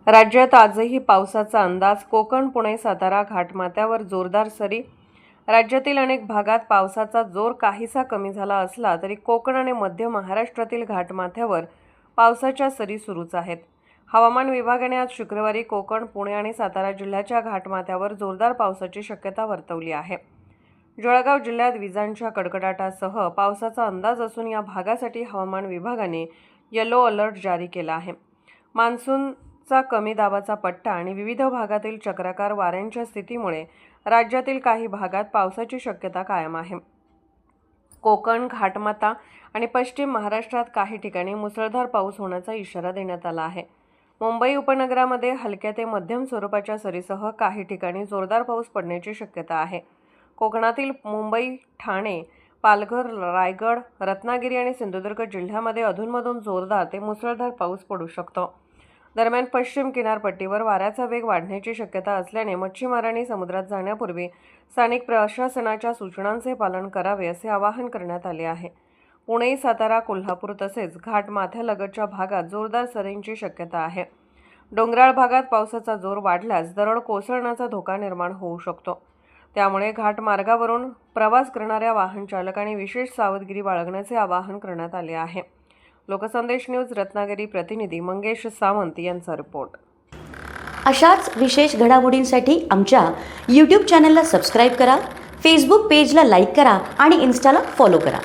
राज्यात आजही पावसाचा अंदाज. कोकण, पुणे, सातारा घाटमाथ्यावर जोरदार सरी. राज्यातील अनेक भागात पावसाचा जोर काहीसा कमी झाला असला तरी कोकण आणि मध्य महाराष्ट्रातील घाटमाथ्यावर पावसाच्या सरी सुरूच आहेत. हवामान विभागाने आज शुक्रवारी कोकण, पुणे आणि सातारा जिल्ह्याच्या घाटमाथ्यावर जोरदार पावसाची शक्यता वर्तवली आहे. जळगाव जिल्ह्यात विजांच्या कडकडाटासह पावसाचा अंदाज असून या भागासाठी हवामान विभागाने येलो अलर्ट जारी केला आहे. मान्सूनचा कमी दाबाचा पट्टा आणि विविध भागातील चक्राकार वाऱ्यांच्या स्थितीमुळे राज्यातील काही भागात पावसाची शक्यता कायम आहे. कोकण, घाटमाथा आणि पश्चिम महाराष्ट्रात काही ठिकाणी मुसळधार पाऊस होण्याचा इशारा देण्यात आला आहे. मुंबई उपनगरामध्ये हलक्या ते मध्यम स्वरूपाच्या सरीसह काही ठिकाणी जोरदार पाऊस पडण्याची शक्यता आहे. कोकणातील मुंबई, ठाणे, पालघर, रायगड, रत्नागिरी आणि सिंधुदुर्ग जिल्ह्यामध्ये अधूनमधून जोरदार ते मुसळधार पाऊस पडू शकतो. दरम्यान पश्चिम किनारपट्टीवर वाऱ्याचा वेग वाढण्याची शक्यता असल्याने मच्छीमारांनी समुद्रात जाण्यापूर्वी स्थानिक प्रशासनाच्या सूचनांचे पालन करावे असे आवाहन करण्यात आले आहे. पुणे, सातारा, कोल्हापूर तसेच घाटमाथ्यालगतच्या भागात जोरदार सरींची शक्यता आहे. डोंगराळ भागात पावसाचा जोर वाढल्यास दरड कोसळण्याचा धोका निर्माण होऊ शकतो. त्यामुळे घाटमार्गावरून प्रवास करणाऱ्या वाहन चालकांनी विशेष सावधगिरी बाळगण्याचे आवाहन करण्यात आले आहे. लोकसंदेश न्यूज रत्नागिरी प्रतिनिधी मंगेश सावंत यांचा रिपोर्ट. अशाच विशेष घडामोडींसाठी आमच्या यूट्यूब चॅनलला सबस्क्राईब करा, फेसबुक पेजला लाईक करा आणि इन्स्टाला फॉलो करा.